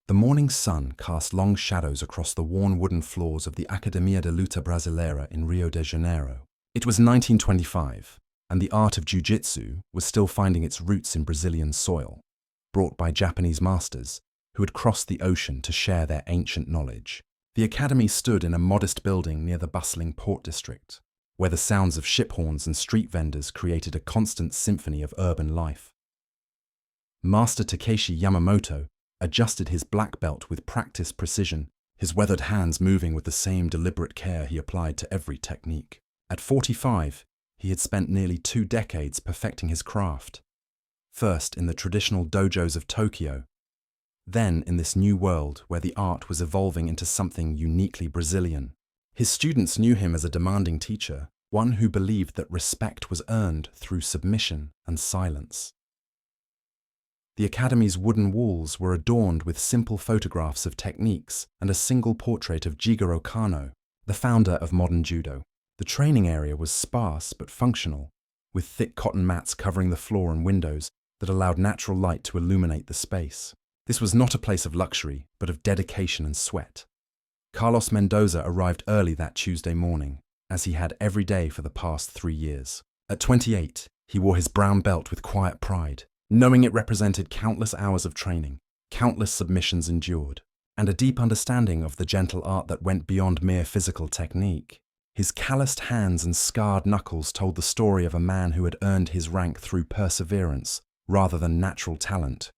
The morning sun cast long shadows across the worn wooden floors of the Academia de Luta Brasileira in Rio de Janeiro. It was 1925, and the art of Jiu-Jitsu was still finding its roots in Brazilian soil, brought by Japanese masters who had crossed the ocean to share their ancient knowledge. The academy stood in a modest building near the bustling port district, where the sounds of ship horns and street vendors created a constant symphony of urban life. Master Takeshi Yamamoto adjusted his black belt with practiced precision, his weathered hands moving with the same deliberate care he applied to every technique. At 45, he had spent nearly 2 decades perfecting his craft, first in the traditional dojos of Tokyo, then in this new world where the art was evolving into something uniquely Brazilian. His students knew him as a demanding teacher, one who believed that respect was earned through submission and silence. The academy's wooden walls were adorned with simple photographs of techniques and a single portrait of Jigoro Kano, the founder of modern judo. The training area was sparse but functional, with thick cotton mats covering the floor and windows that allowed natural light to illuminate the space. This was not a place of luxury, but of dedication and sweat. Carlos Mendoza arrived early that Tuesday morning, as he had every day for the past 3 years. At 28, he wore his brown belt with quiet pride, knowing it represented countless hours of training, countless submissions endured, and a deep understanding of the gentle art that went beyond mere physical technique. His calloused hands and scarred knuckles told the story of a man who had earned his rank through perseverance rather than natural talent.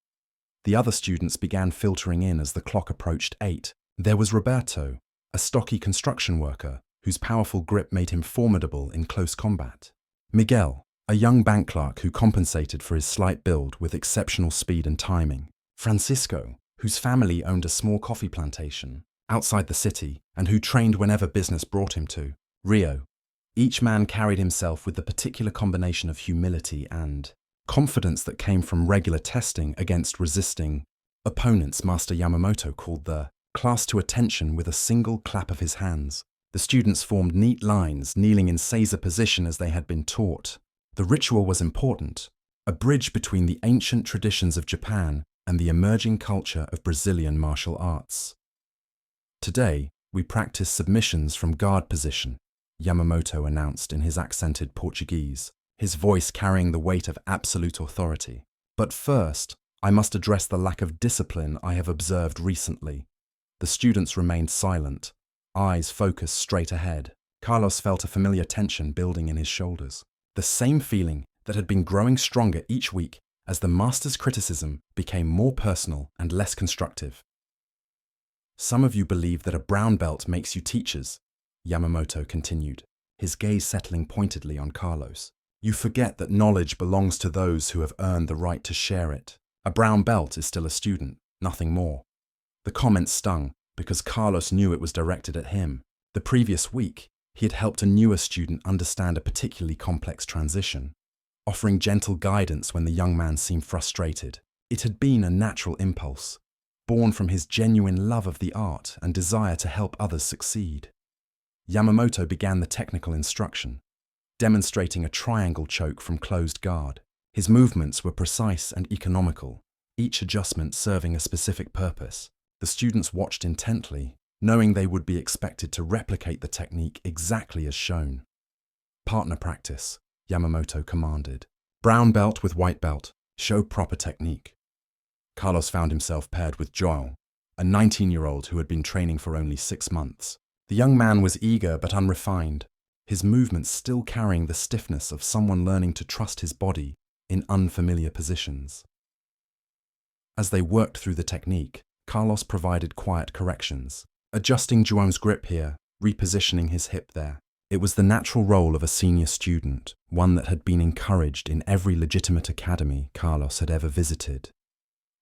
The other students began filtering in as the clock approached 8. There was Roberto, a stocky construction worker whose powerful grip made him formidable in close combat. Miguel, a young bank clerk who compensated for his slight build with exceptional speed and timing. Francisco, whose family owned a small coffee plantation outside the city and who trained whenever business brought him to. Rio. Each man carried himself with the particular combination of humility and confidence that came from regular testing against resisting opponents. Master Yamamoto called the class to attention with a single clap of his hands. The students formed neat lines, kneeling in seiza position as they had been taught. The ritual was important, a bridge between the ancient traditions of Japan and the emerging culture of Brazilian martial arts. Today, we practice submissions from guard position, Yamamoto announced in his accented Portuguese, his voice carrying the weight of absolute authority. But first, I must address the lack of discipline I have observed recently. The students remained silent, eyes focused straight ahead. Carlos felt a familiar tension building in his shoulders. The same feeling that had been growing stronger each week as the master's criticism became more personal and less constructive. Some of you believe that a brown belt makes you teachers, Yamamoto continued, his gaze settling pointedly on Carlos. You forget that knowledge belongs to those who have earned the right to share it. A brown belt is still a student, nothing more. The comment stung because Carlos knew it was directed at him. The previous week, he had helped a newer student understand a particularly complex transition, offering gentle guidance when the young man seemed frustrated. It had been a natural impulse, born from his genuine love of the art and desire to help others succeed. Yamamoto began the technical instruction, demonstrating a triangle choke from closed guard. His movements were precise and economical, each adjustment serving a specific purpose. The students watched intently, knowing they would be expected to replicate the technique exactly as shown. Partner practice, Yamamoto commanded. Brown belt with white belt, show proper technique. Carlos found himself paired with Joel, a 19-year-old who had been training for only 6 months. The young man was eager but unrefined, his movements still carrying the stiffness of someone learning to trust his body in unfamiliar positions. As they worked through the technique, Carlos provided quiet corrections, adjusting Joel's grip here, repositioning his hip there. It was the natural role of a senior student, one that had been encouraged in every legitimate academy Carlos had ever visited.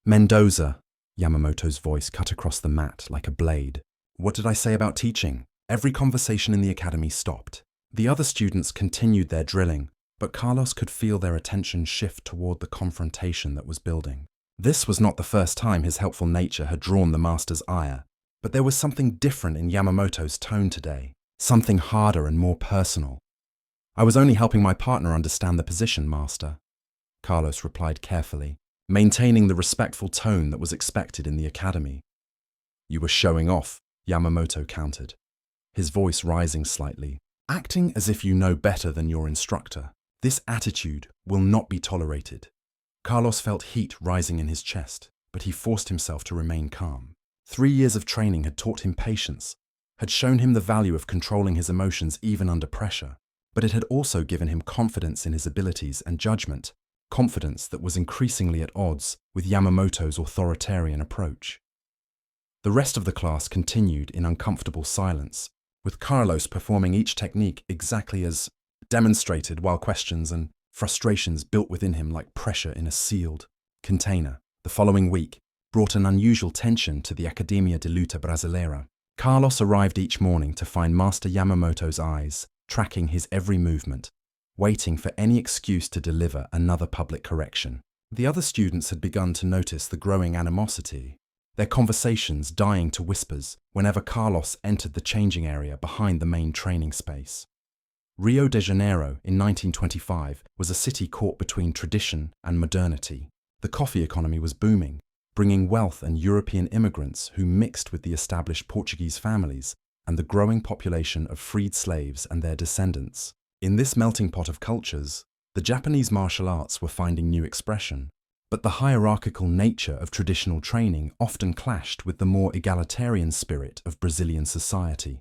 Mendoza, Yamamoto's voice cut across the mat like a blade. What did I say about teaching? Every conversation in the academy stopped. The other students continued their drilling, but Carlos could feel their attention shift toward the confrontation that was building. This was not the first time his helpful nature had drawn the master's ire, but there was something different in Yamamoto's tone today, something harder and more personal. I was only helping my partner understand the position, Master, Carlos replied carefully, maintaining the respectful tone that was expected in the academy. "You were showing off," Yamamoto countered, his voice rising slightly, "acting as if you know better than your instructor. This attitude will not be tolerated." Carlos felt heat rising in his chest, but he forced himself to remain calm. 3 years of training had taught him patience, had shown him the value of controlling his emotions even under pressure, but it had also given him confidence in his abilities and judgment, confidence that was increasingly at odds with Yamamoto's authoritarian approach. The rest of the class continued in uncomfortable silence, with Carlos performing each technique exactly as demonstrated, while questions and frustrations built within him like pressure in a sealed container. The following week brought an unusual tension to the Academia de Luta Brasileira. Carlos arrived each morning to find Master Yamamoto's eyes tracking his every movement, waiting for any excuse to deliver another public correction. The other students had begun to notice the growing animosity, their conversations dying to whispers whenever Carlos entered the changing area behind the main training space. Rio de Janeiro in 1925 was a city caught between tradition and modernity. The coffee economy was booming, bringing wealth and European immigrants who mixed with the established Portuguese families and the growing population of freed slaves and their descendants. In this melting pot of cultures, the Japanese martial arts were finding new expression, but the hierarchical nature of traditional training often clashed with the more egalitarian spirit of Brazilian society.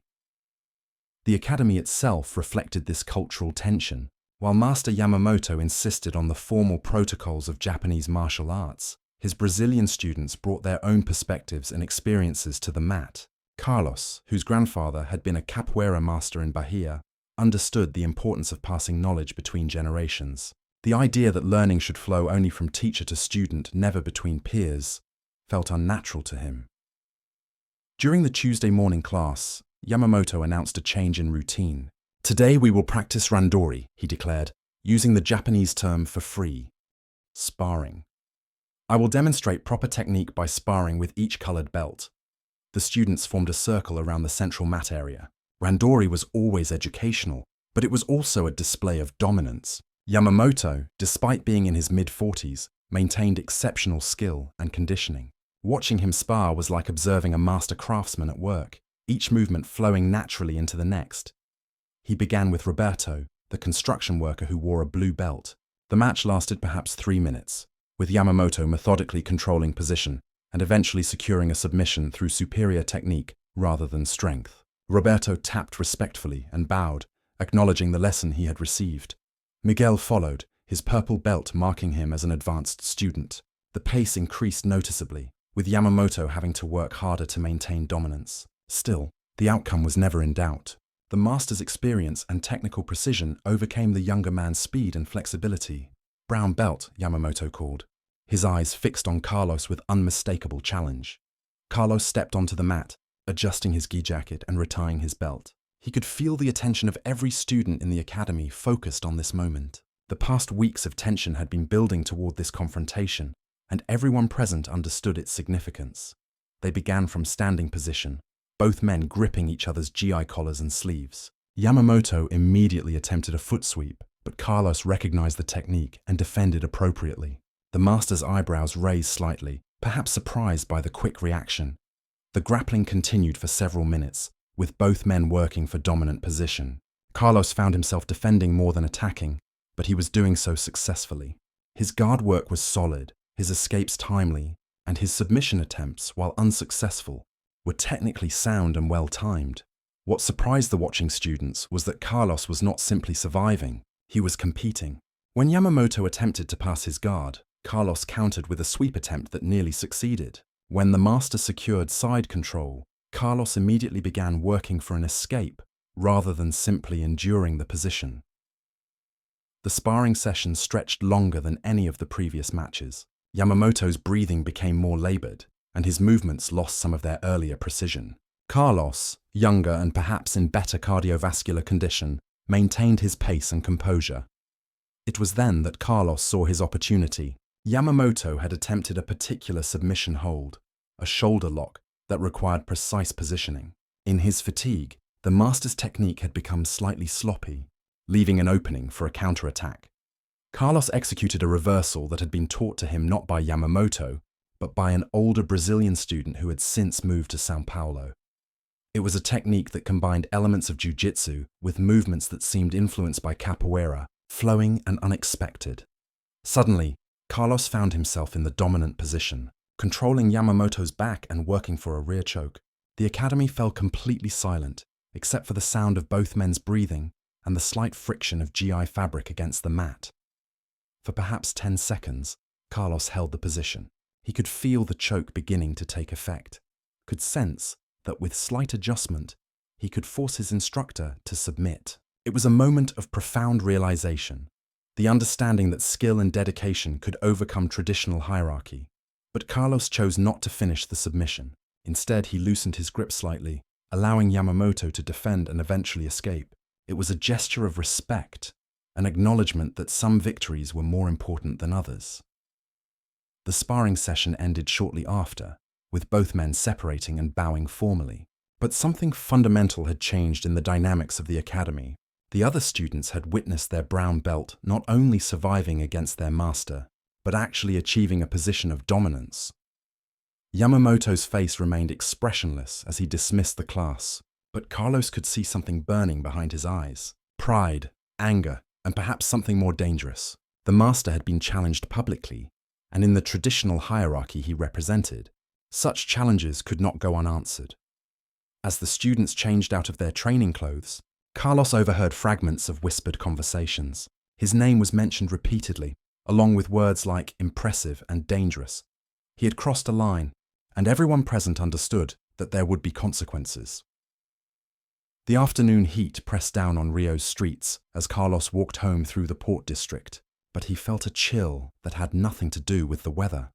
The academy itself reflected this cultural tension. While Master Yamamoto insisted on the formal protocols of Japanese martial arts, his Brazilian students brought their own perspectives and experiences to the mat. Carlos, whose grandfather had been a capoeira master in Bahia, understood the importance of passing knowledge between generations. The idea that learning should flow only from teacher to student, never between peers, felt unnatural to him. During the Tuesday morning class, Yamamoto announced a change in routine. "Today we will practice randori," he declared, using the Japanese term for free, sparring. "I will demonstrate proper technique by sparring with each colored belt." The students formed a circle around the central mat area. Randori was always educational, but it was also a display of dominance. Yamamoto, despite being in his mid-40s, maintained exceptional skill and conditioning. Watching him spar was like observing a master craftsman at work, each movement flowing naturally into the next. He began with Roberto, the construction worker who wore a blue belt. The match lasted perhaps 3 minutes, with Yamamoto methodically controlling position and eventually securing a submission through superior technique rather than strength. Roberto tapped respectfully and bowed, acknowledging the lesson he had received. Miguel followed, his purple belt marking him as an advanced student. The pace increased noticeably, with Yamamoto having to work harder to maintain dominance. Still, the outcome was never in doubt. The master's experience and technical precision overcame the younger man's speed and flexibility. "Brown belt," Yamamoto called, his eyes fixed on Carlos with unmistakable challenge. Carlos stepped onto the mat, adjusting his gi jacket and retying his belt. He could feel the attention of every student in the academy focused on this moment. The past weeks of tension had been building toward this confrontation, and everyone present understood its significance. They began from standing position, both men gripping each other's GI collars and sleeves. Yamamoto immediately attempted a foot sweep, but Carlos recognized the technique and defended appropriately. The master's eyebrows raised slightly, perhaps surprised by the quick reaction. The grappling continued for several minutes, with both men working for dominant position. Carlos found himself defending more than attacking, but he was doing so successfully. His guard work was solid, his escapes timely, and his submission attempts, while unsuccessful, were technically sound and well-timed. What surprised the watching students was that Carlos was not simply surviving, he was competing. When Yamamoto attempted to pass his guard, Carlos countered with a sweep attempt that nearly succeeded. When the master secured side control, Carlos immediately began working for an escape rather than simply enduring the position. The sparring session stretched longer than any of the previous matches. Yamamoto's breathing became more labored, and his movements lost some of their earlier precision. Carlos, younger and perhaps in better cardiovascular condition, maintained his pace and composure. It was then that Carlos saw his opportunity. Yamamoto had attempted a particular submission hold, a shoulder lock that required precise positioning. In his fatigue, the master's technique had become slightly sloppy, leaving an opening for a counterattack. Carlos executed a reversal that had been taught to him not by Yamamoto, but by an older Brazilian student who had since moved to São Paulo. It was a technique that combined elements of jiu-jitsu with movements that seemed influenced by capoeira, flowing and unexpected. Suddenly, Carlos found himself in the dominant position, controlling Yamamoto's back and working for a rear choke. The academy fell completely silent, except for the sound of both men's breathing and the slight friction of GI fabric against the mat. For perhaps 10 seconds, Carlos held the position. He could feel the choke beginning to take effect, could sense that with slight adjustment, he could force his instructor to submit. It was a moment of profound realization, the understanding that skill and dedication could overcome traditional hierarchy. But Carlos chose not to finish the submission. Instead, he loosened his grip slightly, allowing Yamamoto to defend and eventually escape. It was a gesture of respect, an acknowledgement that some victories were more important than others. The sparring session ended shortly after, with both men separating and bowing formally. But something fundamental had changed in the dynamics of the academy. The other students had witnessed their brown belt not only surviving against their master, but actually achieving a position of dominance. Yamamoto's face remained expressionless as he dismissed the class, but Carlos could see something burning behind his eyes. Pride, anger, and perhaps something more dangerous. The master had been challenged publicly, and in the traditional hierarchy he represented, such challenges could not go unanswered. As the students changed out of their training clothes, Carlos overheard fragments of whispered conversations. His name was mentioned repeatedly, along with words like impressive and dangerous. He had crossed a line, and everyone present understood that there would be consequences. The afternoon heat pressed down on Rio's streets as Carlos walked home through the Port District, but he felt a chill that had nothing to do with the weather.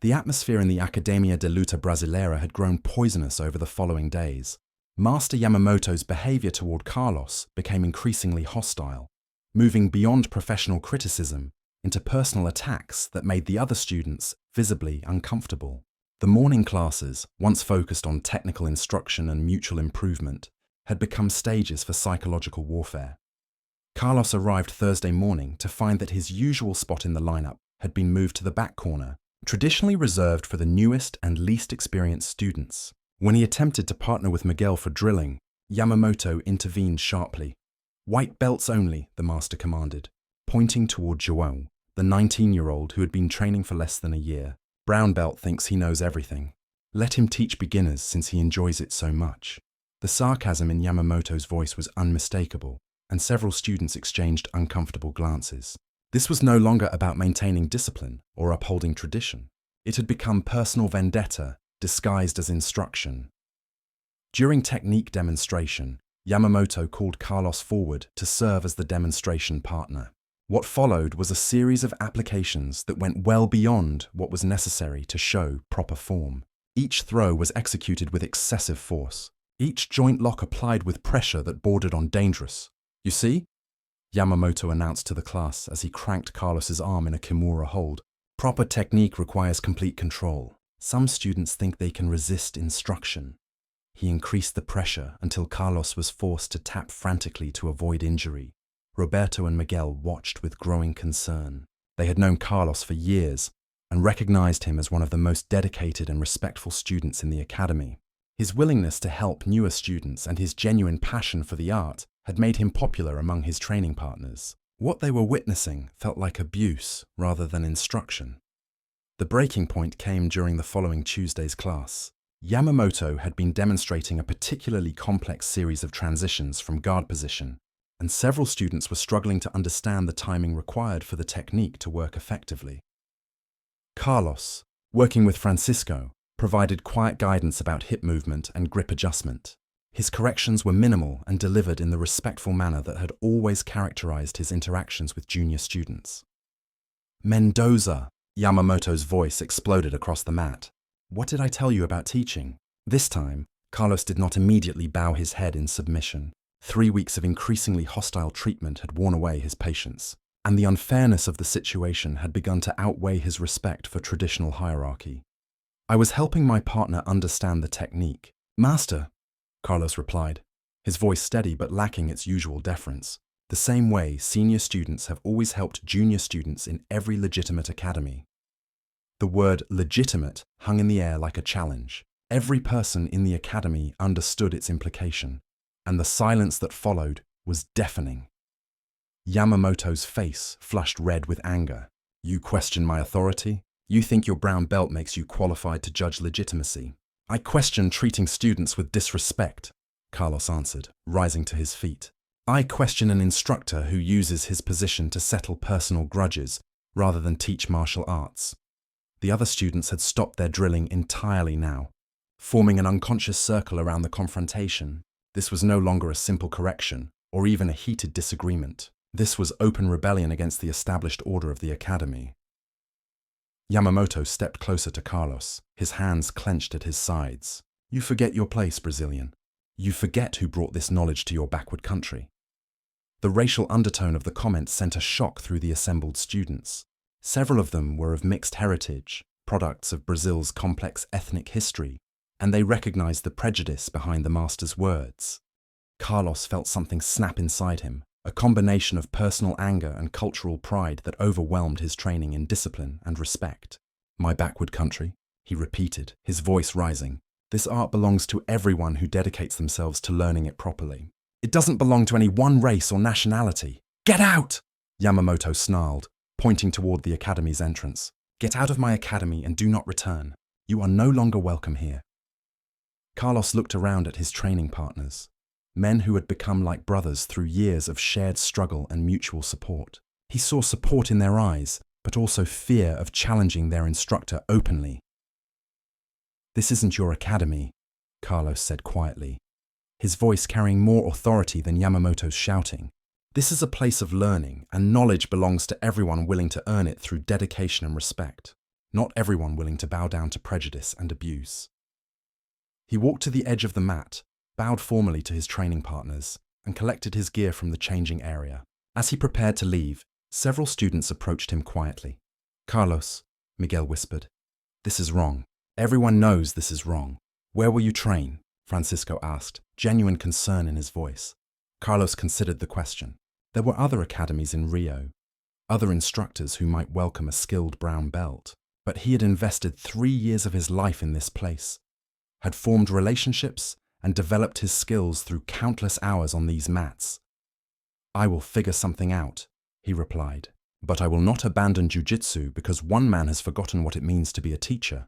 The atmosphere in the Academia de Luta Brasileira had grown poisonous over the following days. Master Yamamoto's behavior toward Carlos became increasingly hostile, moving beyond professional criticism into personal attacks that made the other students visibly uncomfortable. The morning classes, once focused on technical instruction and mutual improvement, had become stages for psychological warfare. Carlos arrived Thursday morning to find that his usual spot in the lineup had been moved to the back corner, traditionally reserved for the newest and least experienced students. When he attempted to partner with Miguel for drilling, Yamamoto intervened sharply. "White belts only," the master commanded, pointing toward João, the 19-year-old who had been training for less than a year. "Brown belt thinks he knows everything. Let him teach beginners since he enjoys it so much." The sarcasm in Yamamoto's voice was unmistakable, and several students exchanged uncomfortable glances. This was no longer about maintaining discipline or upholding tradition. It had become personal vendetta disguised as instruction. During technique demonstration, Yamamoto called Carlos forward to serve as the demonstration partner. What followed was a series of applications that went well beyond what was necessary to show proper form. Each throw was executed with excessive force, each joint lock applied with pressure that bordered on dangerous. "You see?" Yamamoto announced to the class as he cranked Carlos's arm in a kimura hold. "Proper technique requires complete control. Some students think they can resist instruction." He increased the pressure until Carlos was forced to tap frantically to avoid injury. Roberto and Miguel watched with growing concern. They had known Carlos for years and recognized him as one of the most dedicated and respectful students in the academy. His willingness to help newer students and his genuine passion for the art had made him popular among his training partners. What they were witnessing felt like abuse rather than instruction. The breaking point came during the following Tuesday's class. Yamamoto had been demonstrating a particularly complex series of transitions from guard position, and several students were struggling to understand the timing required for the technique to work effectively. Carlos, working with Francisco, provided quiet guidance about hip movement and grip adjustment. His corrections were minimal and delivered in the respectful manner that had always characterized his interactions with junior students. "Mendoza!" Yamamoto's voice exploded across the mat. "What did I tell you about teaching?" This time, Carlos did not immediately bow his head in submission. 3 weeks of increasingly hostile treatment had worn away his patience, and the unfairness of the situation had begun to outweigh his respect for traditional hierarchy. "I was helping my partner understand the technique." "Master," Carlos replied, his voice steady but lacking its usual deference, the same way senior students have always helped junior students in every legitimate academy. The word legitimate hung in the air like a challenge. Every person in the academy understood its implication, and the silence that followed was deafening. Yamamoto's face flushed red with anger. You question my authority? You think your brown belt makes you qualified to judge legitimacy? I question treating students with disrespect, Carlos answered, rising to his feet. I question an instructor who uses his position to settle personal grudges rather than teach martial arts. The other students had stopped their drilling entirely now, forming an unconscious circle around the confrontation. This was no longer a simple correction or even a heated disagreement. This was open rebellion against the established order of the academy. Yamamoto stepped closer to Carlos, his hands clenched at his sides. You forget your place, Brazilian. You forget who brought this knowledge to your backward country. The racial undertone of the comment sent a shock through the assembled students. Several of them were of mixed heritage, products of Brazil's complex ethnic history, and they recognized the prejudice behind the master's words. Carlos felt something snap inside him, a combination of personal anger and cultural pride that overwhelmed his training in discipline and respect. My backward country, he repeated, his voice rising. This art belongs to everyone who dedicates themselves to learning it properly. It doesn't belong to any one race or nationality. Get out! Yamamoto snarled, pointing toward the academy's entrance. Get out of my academy and do not return. You are no longer welcome here. Carlos looked around at his training partners, men who had become like brothers through years of shared struggle and mutual support. He saw support in their eyes, but also fear of challenging their instructor openly. This isn't your academy, Carlos said quietly, his voice carrying more authority than Yamamoto's shouting. This is a place of learning, and knowledge belongs to everyone willing to earn it through dedication and respect, not everyone willing to bow down to prejudice and abuse. He walked to the edge of the mat, bowed formally to his training partners, and collected his gear from the changing area. As he prepared to leave, several students approached him quietly. Carlos, Miguel whispered, this is wrong. Everyone knows this is wrong. Where will you train? Francisco asked, genuine concern in his voice. Carlos considered the question. There were other academies in Rio, other instructors who might welcome a skilled brown belt, but he had invested 3 years of his life in this place, had formed relationships and developed his skills through countless hours on these mats. I will figure something out, he replied, but I will not abandon jiu-jitsu because one man has forgotten what it means to be a teacher.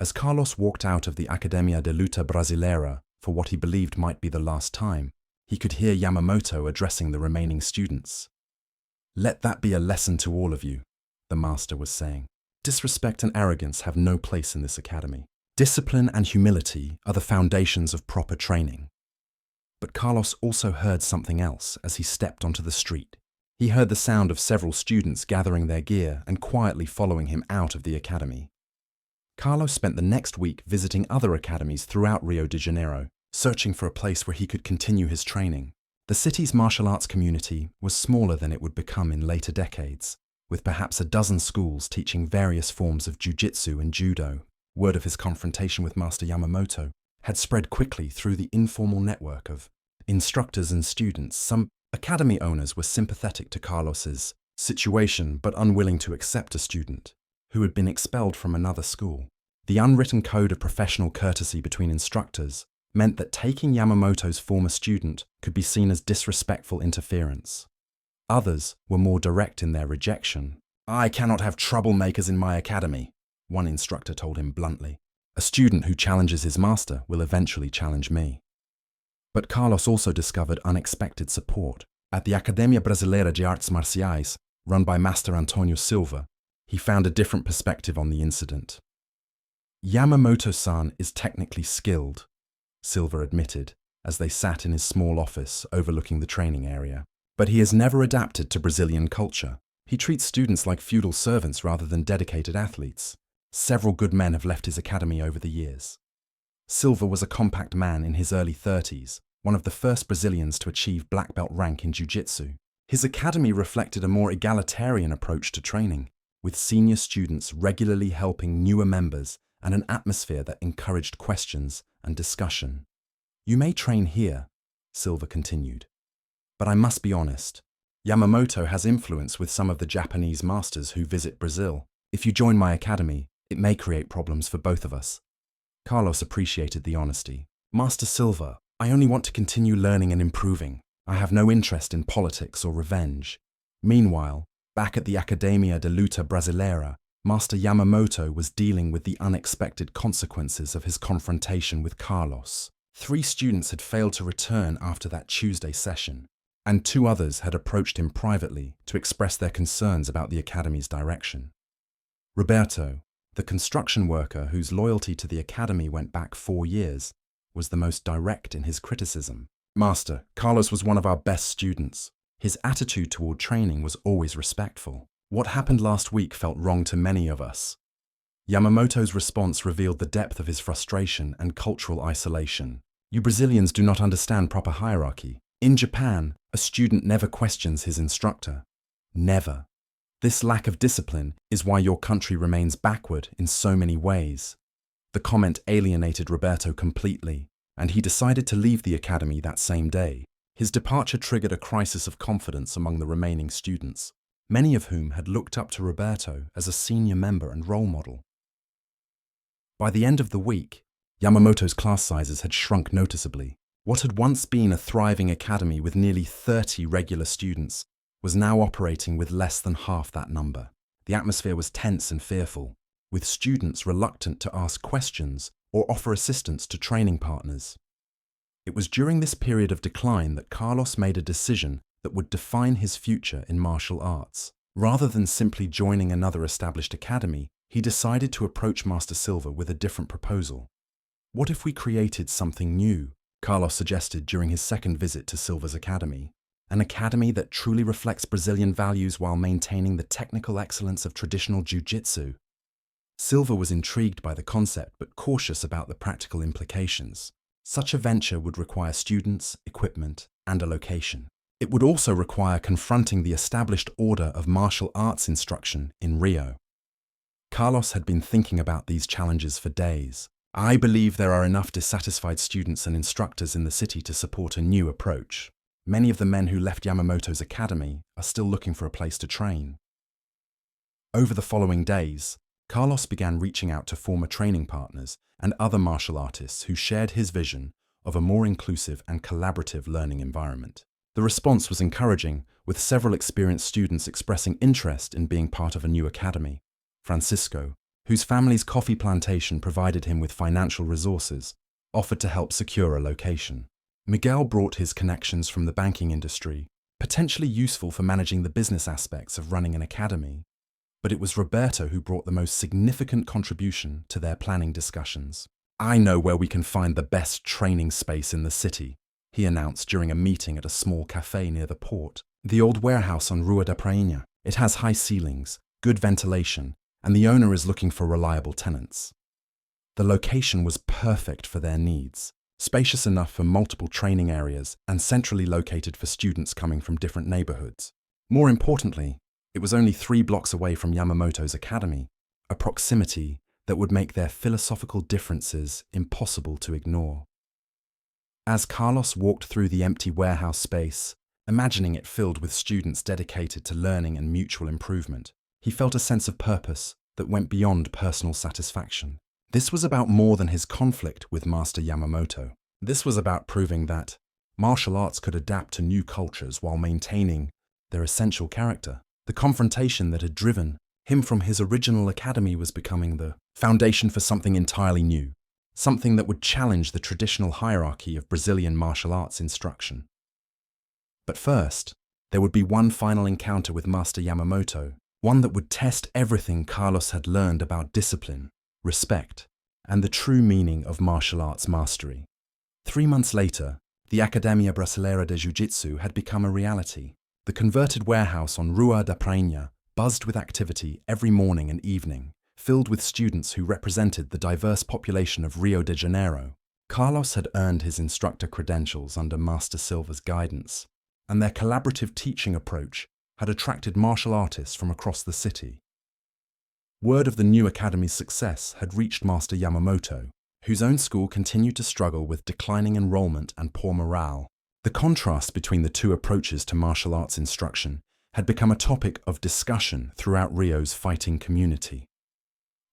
As Carlos walked out of the Academia de Luta Brasileira for what he believed might be the last time, he could hear Yamamoto addressing the remaining students. Let that be a lesson to all of you, the master was saying. Disrespect and arrogance have no place in this academy. Discipline and humility are the foundations of proper training. But Carlos also heard something else as he stepped onto the street. He heard the sound of several students gathering their gear and quietly following him out of the academy. Carlos spent the next week visiting other academies throughout Rio de Janeiro, searching for a place where he could continue his training. The city's martial arts community was smaller than it would become in later decades, with perhaps a dozen schools teaching various forms of jiu-jitsu and judo. Word of his confrontation with Master Yamamoto had spread quickly through the informal network of instructors and students. Some academy owners were sympathetic to Carlos's situation but unwilling to accept a student who had been expelled from another school. The unwritten code of professional courtesy between instructors meant that taking Yamamoto's former student could be seen as disrespectful interference. Others were more direct in their rejection. I cannot have troublemakers in my academy, one instructor told him bluntly. A student who challenges his master will eventually challenge me. But Carlos also discovered unexpected support. At the Academia Brasileira de Artes Marciais, run by Master Antonio Silva, he found a different perspective on the incident. Yamamoto-san is technically skilled, Silva admitted, as they sat in his small office overlooking the training area. But he has never adapted to Brazilian culture. He treats students like feudal servants rather than dedicated athletes. Several good men have left his academy over the years. Silva was a compact man in his early 30s, one of the first Brazilians to achieve black belt rank in jiu-jitsu. His academy reflected a more egalitarian approach to training, with senior students regularly helping newer members and an atmosphere that encouraged questions and discussion. You may train here, Silva continued, but I must be honest. Yamamoto has influence with some of the Japanese masters who visit Brazil. If you join my academy, it may create problems for both of us. Carlos appreciated the honesty. Master Silva, I only want to continue learning and improving. I have no interest in politics or revenge. Meanwhile, back at the Academia de Luta Brasileira, Master Yamamoto was dealing with the unexpected consequences of his confrontation with Carlos. 3 students had failed to return after that Tuesday session, and 2 others had approached him privately to express their concerns about the academy's direction. Roberto, the construction worker whose loyalty to the academy went back 4 years, was the most direct in his criticism. Master, Carlos was one of our best students. His attitude toward training was always respectful. What happened last week felt wrong to many of us. Yamamoto's response revealed the depth of his frustration and cultural isolation. You Brazilians do not understand proper hierarchy. In Japan, a student never questions his instructor. Never. This lack of discipline is why your country remains backward in so many ways. The comment alienated Roberto completely, and he decided to leave the academy that same day. His departure triggered a crisis of confidence among the remaining students, many of whom had looked up to Roberto as a senior member and role model. By the end of the week, Yamamoto's class sizes had shrunk noticeably. What had once been a thriving academy with nearly 30 regular students was now operating with less than half that number. The atmosphere was tense and fearful, with students reluctant to ask questions or offer assistance to training partners. It was during this period of decline that Carlos made a decision that would define his future in martial arts. Rather than simply joining another established academy, he decided to approach Master Silva with a different proposal. What if we created something new? Carlos suggested during his second visit to Silva's academy. An academy that truly reflects Brazilian values while maintaining the technical excellence of traditional jiu-jitsu. Silva was intrigued by the concept but cautious about the practical implications. Such a venture would require students, equipment, and a location. It would also require confronting the established order of martial arts instruction in Rio. Carlos had been thinking about these challenges for days. I believe there are enough dissatisfied students and instructors in the city to support a new approach. Many of the men who left Yamamoto's academy are still looking for a place to train. Over the following days, Carlos began reaching out to former training partners and other martial artists who shared his vision of a more inclusive and collaborative learning environment. The response was encouraging, with several experienced students expressing interest in being part of a new academy. Francisco, whose family's coffee plantation provided him with financial resources, offered to help secure a location. Miguel brought his connections from the banking industry, potentially useful for managing the business aspects of running an academy. But it was Roberto who brought the most significant contribution to their planning discussions. I know where we can find the best training space in the city, he announced during a meeting at a small cafe near the port. The old warehouse on Rio de Janeiro. It has high ceilings, good ventilation, and the owner is looking for reliable tenants. The location was perfect for their needs, spacious enough for multiple training areas and centrally located for students coming from different neighborhoods. More importantly, it was only 3 blocks away from Yamamoto's academy, a proximity that would make their philosophical differences impossible to ignore. As Carlos walked through the empty warehouse space, imagining it filled with students dedicated to learning and mutual improvement, he felt a sense of purpose that went beyond personal satisfaction. This was about more than his conflict with Master Yamamoto. This was about proving that martial arts could adapt to new cultures while maintaining their essential character. The confrontation that had driven him from his original academy was becoming the foundation for something entirely new, something that would challenge the traditional hierarchy of Brazilian martial arts instruction. But first, there would be one final encounter with Master Yamamoto, one that would test everything Carlos had learned about discipline, respect, and the true meaning of martial arts mastery. 3 months later, the Academia Brasileira de Jiu-Jitsu had become a reality. The converted warehouse on Rio de Janeiro buzzed with activity every morning and evening, filled with students who represented the diverse population of Rio de Janeiro. Carlos had earned his instructor credentials under Master Silva's guidance, and their collaborative teaching approach had attracted martial artists from across the city. Word of the new academy's success had reached Master Yamamoto, whose own school continued to struggle with declining enrollment and poor morale. The contrast between the two approaches to martial arts instruction had become a topic of discussion throughout Rio's fighting community.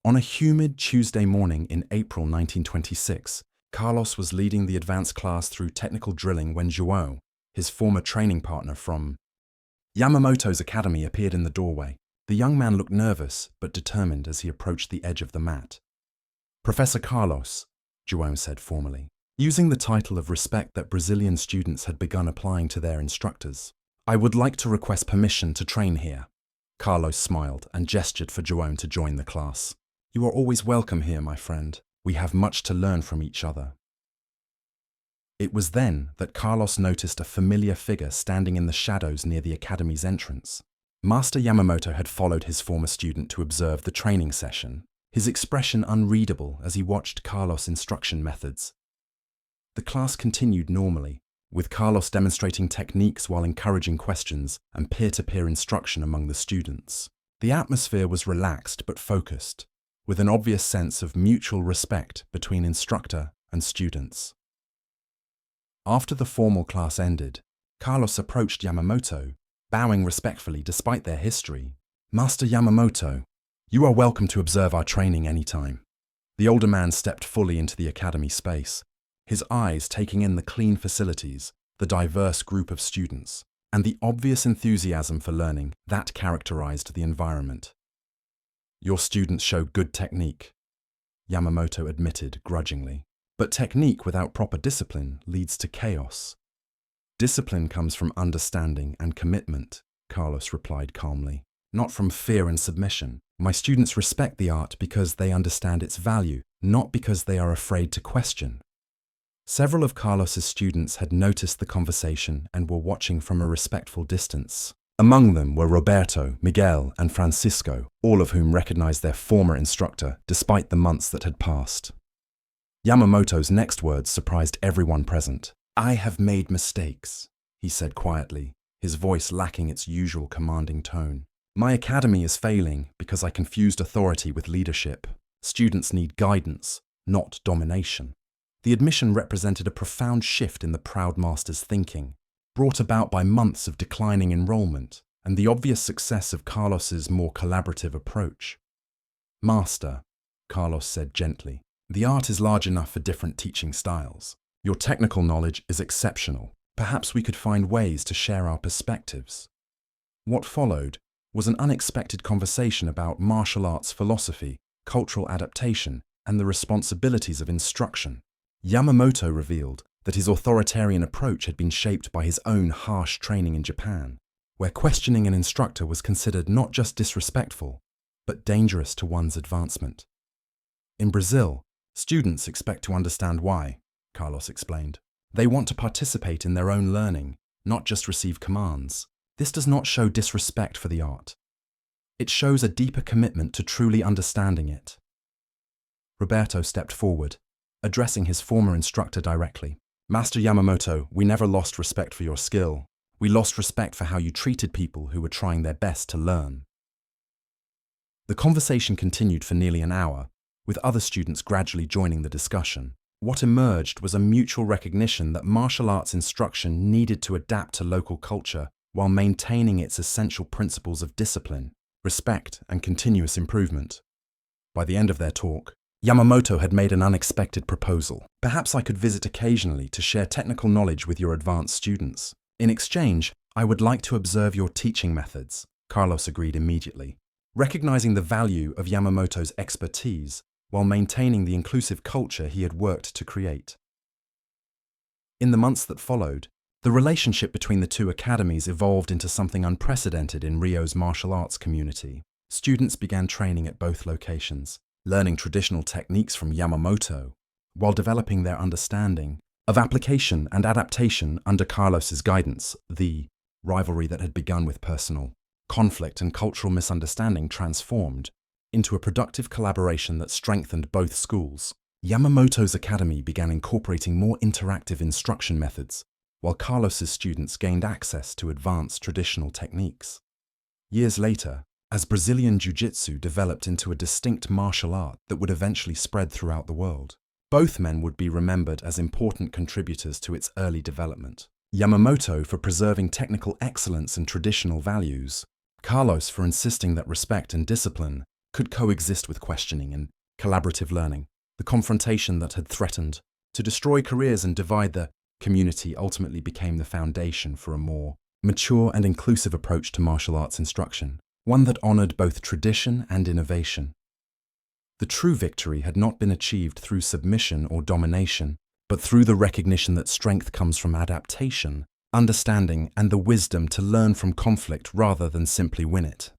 On a humid Tuesday morning in April 1926, Carlos was leading the advanced class through technical drilling when João, his former training partner from Yamamoto's academy, appeared in the doorway. The young man looked nervous but determined as he approached the edge of the mat. "Professor Carlos," João said formally, using the title of respect that Brazilian students had begun applying to their instructors. "I would like to request permission to train here." Carlos smiled and gestured for João to join the class. "You are always welcome here, my friend. We have much to learn from each other." It was then that Carlos noticed a familiar figure standing in the shadows near the academy's entrance. Master Yamamoto had followed his former student to observe the training session, his expression unreadable as he watched Carlos' instruction methods. The class continued normally, with Carlos demonstrating techniques while encouraging questions and peer-to-peer instruction among the students. The atmosphere was relaxed but focused, with an obvious sense of mutual respect between instructor and students. After the formal class ended, Carlos approached Yamamoto, bowing respectfully despite their history. "Master Yamamoto, you are welcome to observe our training anytime." The older man stepped fully into the academy space, his eyes taking in the clean facilities, the diverse group of students, and the obvious enthusiasm for learning that characterized the environment. "Your students show good technique," Yamamoto admitted grudgingly. "But technique without proper discipline leads to chaos." "Discipline comes from understanding and commitment," Carlos replied calmly, "not from fear and submission. My students respect the art because they understand its value, not because they are afraid to question." Several of Carlos's students had noticed the conversation and were watching from a respectful distance. Among them were Roberto, Miguel, and Francisco, all of whom recognized their former instructor despite the months that had passed. Yamamoto's next words surprised everyone present. "I have made mistakes," he said quietly, his voice lacking its usual commanding tone. "My academy is failing because I confused authority with leadership. Students need guidance, not domination." The admission represented a profound shift in the proud master's thinking, brought about by months of declining enrollment and the obvious success of Carlos's more collaborative approach. "Master," Carlos said gently, "the art is large enough for different teaching styles. Your technical knowledge is exceptional. Perhaps we could find ways to share our perspectives." What followed was an unexpected conversation about martial arts philosophy, cultural adaptation, and the responsibilities of instruction. Yamamoto revealed that his authoritarian approach had been shaped by his own harsh training in Japan, where questioning an instructor was considered not just disrespectful, but dangerous to one's advancement. In Brazil, students expect to understand why, Carlos explained. They want to participate in their own learning, not just receive commands. This does not show disrespect for the art. It shows a deeper commitment to truly understanding it. Roberto stepped forward, addressing his former instructor directly. "Master Yamamoto, we never lost respect for your skill. We lost respect for how you treated people who were trying their best to learn." The conversation continued for nearly an hour, with other students gradually joining the discussion. What emerged was a mutual recognition that martial arts instruction needed to adapt to local culture while maintaining its essential principles of discipline, respect, and continuous improvement. By the end of their talk, Yamamoto had made an unexpected proposal. "Perhaps I could visit occasionally to share technical knowledge with your advanced students. In exchange, I would like to observe your teaching methods." Carlos agreed immediately, recognizing the value of Yamamoto's expertise while maintaining the inclusive culture he had worked to create. In the months that followed, the relationship between the two academies evolved into something unprecedented in Rio's martial arts community. Students began training at both locations, learning traditional techniques from Yamamoto, while developing their understanding of application and adaptation under Carlos's guidance. The rivalry that had begun with personal conflict and cultural misunderstanding transformed into a productive collaboration that strengthened both schools. Yamamoto's academy began incorporating more interactive instruction methods, while Carlos's students gained access to advanced traditional techniques. Years later, as Brazilian Jiu-Jitsu developed into a distinct martial art that would eventually spread throughout the world, both men would be remembered as important contributors to its early development. Yamamoto for preserving technical excellence and traditional values, Carlos for insisting that respect and discipline could coexist with questioning and collaborative learning. The confrontation that had threatened to destroy careers and divide the community ultimately became the foundation for a more mature and inclusive approach to martial arts instruction, one that honored both tradition and innovation. The true victory had not been achieved through submission or domination, but through the recognition that strength comes from adaptation, understanding, and the wisdom to learn from conflict rather than simply win it.